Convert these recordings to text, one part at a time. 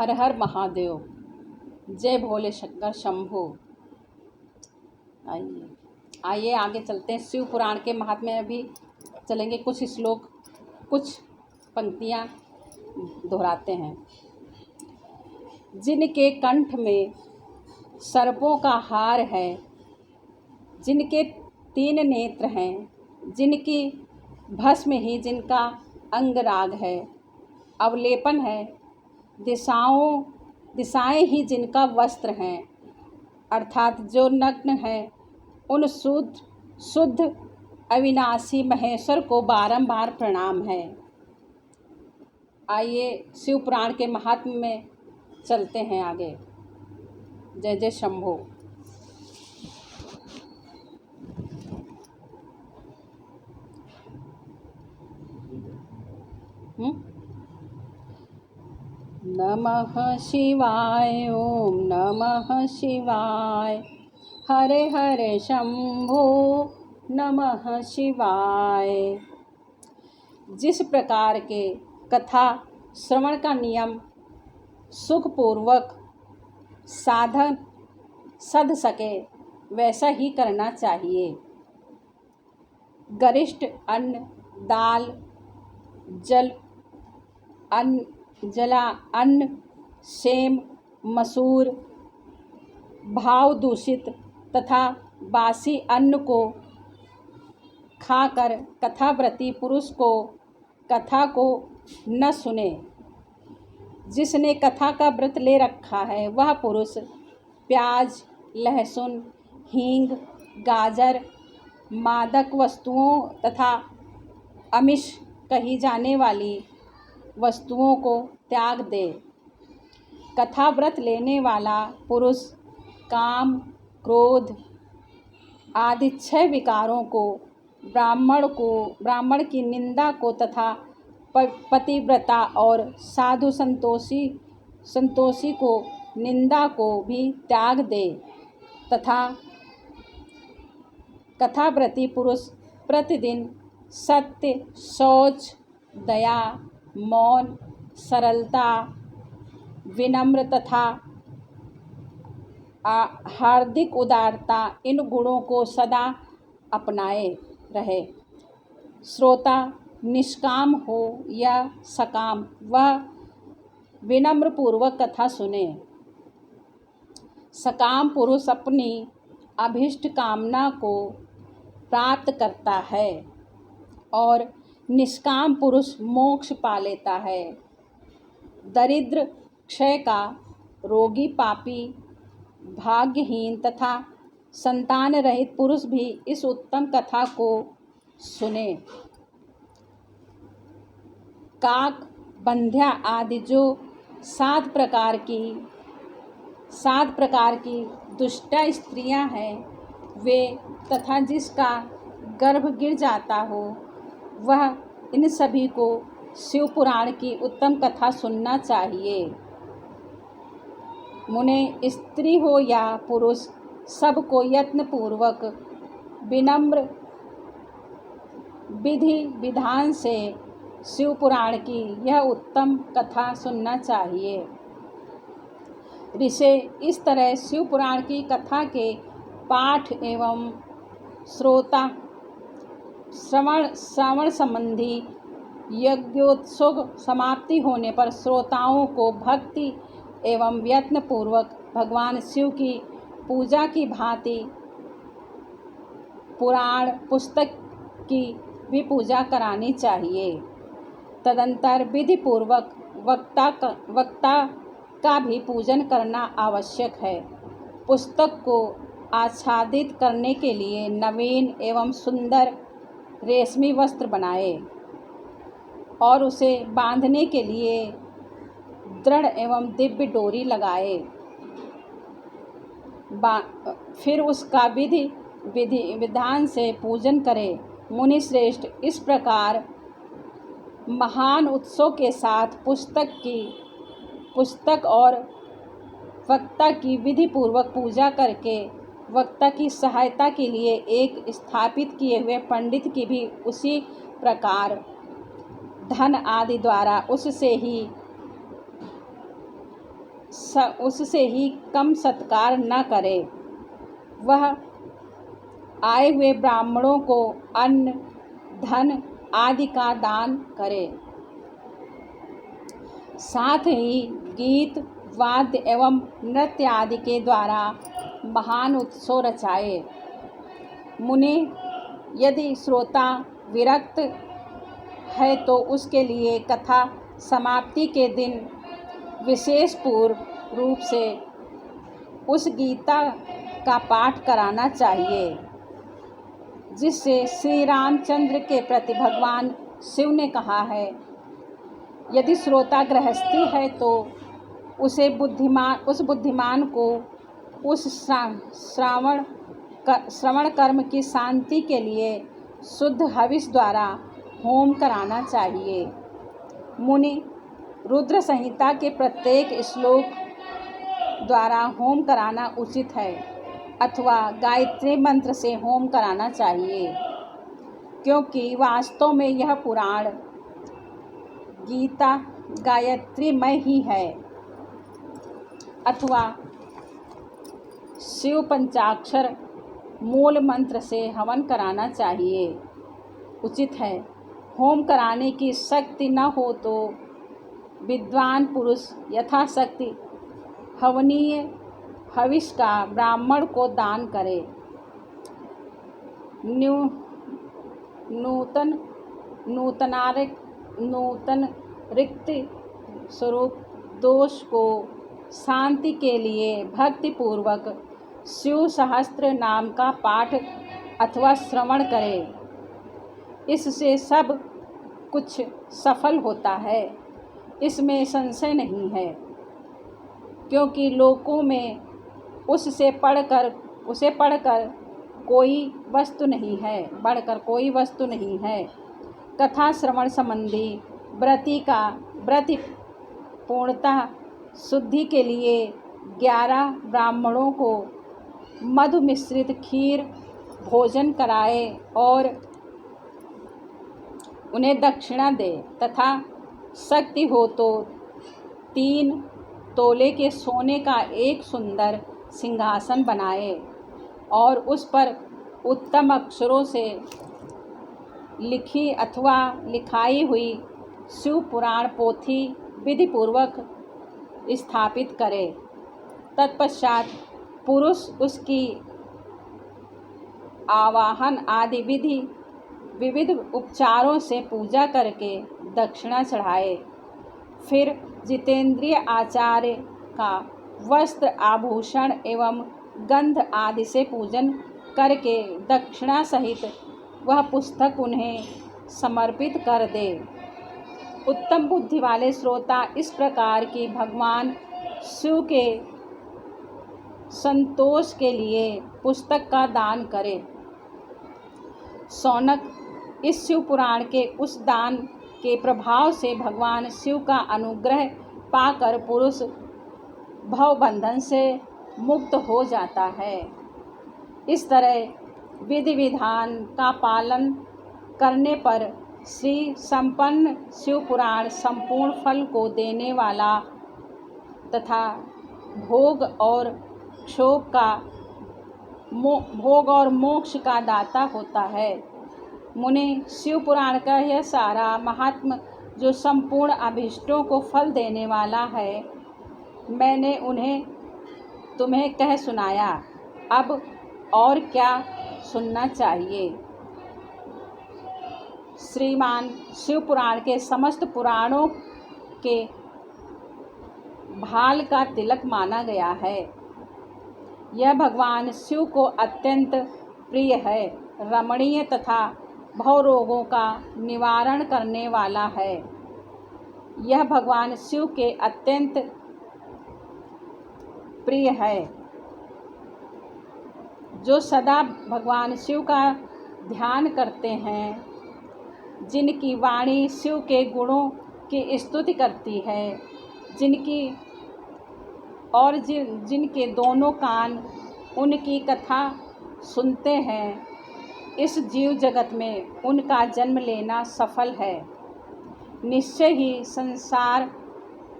हर हर महादेव, जय भोले शंकर शंभो। आइए आगे चलते हैं। शिव पुराण के महात्म्य में भी चलेंगे। कुछ श्लोक, कुछ पंक्तियाँ दोहराते हैं। जिनके कंठ में सर्पों का हार है, जिनके 3 नेत्र हैं, जिनकी भस्म ही जिनका अंगराग है, अवलेपन है, दिशाएं ही जिनका वस्त्र हैं, अर्थात जो नग्न है, उन शुद्ध अविनाशी महेश्वर को बारंबार प्रणाम है। आइए शिव पुराण के महात्म्य में चलते हैं आगे। जय जय शंभो। नमः शिवाय, ओम नमः शिवाय, हरे हरे शंभो नमः शिवाय। जिस प्रकार के कथा श्रवण का नियम सुखपूर्वक सध सके वैसा ही करना चाहिए। गरिष्ठ अन्न, दाल, अन्न, सेम, मसूर, भाव दूषित तथा बासी अन्न को खाकर कथाव्रती पुरुष को कथा को न सुने। जिसने कथा का व्रत ले रखा है वह पुरुष प्याज, लहसुन, हींग, गाजर, मादक वस्तुओं तथा आमिष कही जाने वाली वस्तुओं को त्याग दे। कथा व्रत लेने वाला पुरुष काम, क्रोध आदि 6 विकारों को, ब्राह्मण की निंदा को तथा पतिव्रता और साधु संतोषी को निंदा को भी त्याग दे तथा कथाव्रती पुरुष प्रतिदिन सत्य, शौच, दया, मौन, सरलता, विनम्र तथा हार्दिक उदारता इन गुणों को सदा अपनाए रहे। श्रोता निष्काम हो या सकाम, वह विनम्र पूर्वक कथा सुने। सकाम पुरुष अपनी अभीष्ट कामना को प्राप्त करता है और निष्काम पुरुष मोक्ष पा लेता है। दरिद्र, क्षय का, रोगी, पापी, भाग्यहीन तथा संतान रहित पुरुष भी इस उत्तम कथा को सुने। काक, बंध्या आदि जो 7 प्रकार की दुष्टा स्त्रियां हैं वे तथा जिसका गर्भ गिर जाता हो वह, इन सभी को शिव पुराण की उत्तम कथा सुनना चाहिए। मुने, स्त्री हो या पुरुष, सबको यत्नपूर्वक विनम्र विधि विधान से शिव पुराण की यह उत्तम कथा सुनना चाहिए। ऋषि इस तरह शिव पुराण की कथा के पाठ एवं श्रवण संबंधी यज्ञोत्सव समाप्ति होने पर श्रोताओं को भक्ति एवं यत्न पूर्वक भगवान शिव की पूजा की भांति पुराण पुस्तक की भी पूजा करानी चाहिए। तदंतर विधि पूर्वक वक्ता का भी पूजन करना आवश्यक है। पुस्तक को आच्छादित करने के लिए नवीन एवं सुंदर रेशमी वस्त्र बनाए और उसे बांधने के लिए दृढ़ एवं दिव्य डोरी लगाए। फिर उसका विधि विधान से पूजन करे। मुनि श्रेष्ठ, इस प्रकार महान उत्सव के साथ पुस्तक और वक्ता की विधि पूर्वक पूजा करके वक्ता की सहायता के लिए एक स्थापित किए हुए पंडित की भी उसी प्रकार धन आदि द्वारा उससे ही उससे ही कम सत्कार न करे। वह आए हुए ब्राह्मणों को अन्न, धन आदि का दान करे। साथ ही गीत, वाद्य एवं नृत्य आदि के द्वारा महान उत्सव रचाए। मुनि, यदि श्रोता विरक्त है तो उसके लिए कथा समाप्ति के दिन विशेष पूर्व रूप से उस गीता का पाठ कराना चाहिए जिससे श्री रामचंद्र के प्रति भगवान शिव ने कहा है। यदि श्रोता गृहस्थी है तो उस बुद्धिमान को उस श्रवण कर्म की शांति के लिए शुद्ध हविष द्वारा होम कराना चाहिए। मुनि, रुद्र संहिता के प्रत्येक श्लोक द्वारा होम कराना उचित है अथवा गायत्री मंत्र से होम कराना चाहिए, क्योंकि वास्तव में यह पुराण गीता गायत्रीमय ही है। अथवा शिव पंचाक्षर मूल मंत्र से हवन कराना चाहिए, उचित है। होम कराने की शक्ति न हो तो विद्वान पुरुष यथाशक्ति हवनीय हविष का ब्राह्मण को दान करे। नूतन रिक्त स्वरूप दोष को शांति के लिए भक्ति पूर्वक शिव सहस्त्र नाम का पाठ अथवा श्रवण करे। इससे सब कुछ सफल होता है, इसमें संशय नहीं है, क्योंकि लोकों में उसे पढ़कर कोई वस्तु नहीं है, बढ़कर कोई वस्तु नहीं है। कथा श्रवण संबंधी व्रति पूर्णतः शुद्धि के लिए 11 ब्राह्मणों को मधु मिश्रित खीर भोजन कराए और उन्हें दक्षिणा दे, तथा शक्ति हो तो 3 तोले के सोने का एक सुंदर सिंहासन बनाए और उस पर उत्तम अक्षरों से लिखी अथवा लिखाई हुई शिव पुराण पोथी विधिपूर्वक स्थापित करे। तत्पश्चात पुरुष उसकी आवाहन आदि विविध उपचारों से पूजा करके दक्षिणा चढ़ाए। फिर जितेंद्रिय आचार्य का वस्त्र, आभूषण एवं गंध आदि से पूजन करके दक्षिणा सहित वह पुस्तक उन्हें समर्पित कर दे। उत्तम बुद्धि वाले श्रोता इस प्रकार की भगवान शिव के संतोष के लिए पुस्तक का दान करे। शौनक, इस शिव पुराण के उस दान के प्रभाव से भगवान शिव का अनुग्रह पाकर पुरुष भवबंधन से मुक्त हो जाता है। इस तरह विधि विधान का पालन करने पर श्री संपन्न शिव पुराण संपूर्ण फल को देने वाला तथा भोग और मोक्ष का दाता होता है। मुनि, शिव पुराण का यह सारा महात्म जो संपूर्ण अभीष्टों को फल देने वाला है, मैंने उन्हें तुम्हें कह सुनाया। अब और क्या सुनना चाहिए? श्रीमान शिव पुराण के समस्त पुराणों के भाल का तिलक माना गया है। यह भगवान शिव को अत्यंत प्रिय है, रमणीय तथा भव रोगों का निवारण करने वाला है। यह भगवान शिव के अत्यंत प्रिय है। जो सदा भगवान शिव का ध्यान करते हैं, जिनकी वाणी शिव के गुणों की स्तुति करती है, जिनके दोनों कान उनकी कथा सुनते हैं, इस जीव जगत में उनका जन्म लेना सफल है। निश्चय ही संसार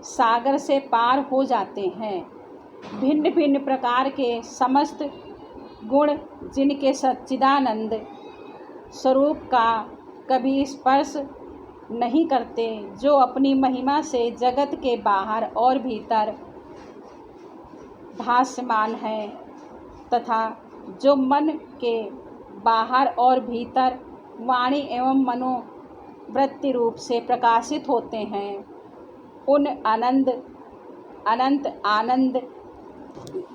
सागर से पार हो जाते हैं। भिन्न भिन्न प्रकार के समस्त गुण जिनके सच्चिदानंद स्वरूप का कभी स्पर्श नहीं करते, जो अपनी महिमा से जगत के बाहर और भीतर भासमान है तथा जो मन के बाहर और भीतर वाणी एवं मनोवृत्ति रूप से प्रकाशित होते हैं, उन अनंत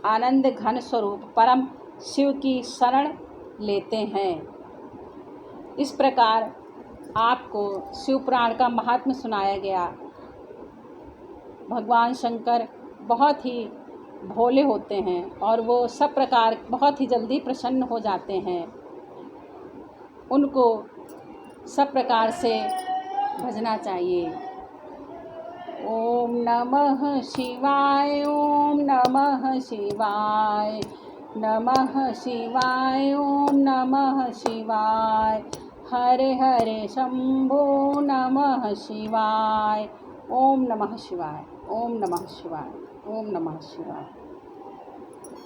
आनंद घन स्वरूप परम शिव की शरण लेते हैं। इस प्रकार आपको शिव पुराण का महात्म्य सुनाया गया। भगवान शंकर बहुत ही भोले होते हैं और वो सब प्रकार बहुत ही जल्दी प्रसन्न हो जाते हैं। उनको सब प्रकार से भजना चाहिए। ओम नमः शिवाय, ओम नमः शिवाय, नमः शिवाय, ओम नमः शिवाय, हरे हरे शंभो नमः शिवाय, ओम नमः शिवाय, ओम नमः शिवाय, ओम नमः शिवाय।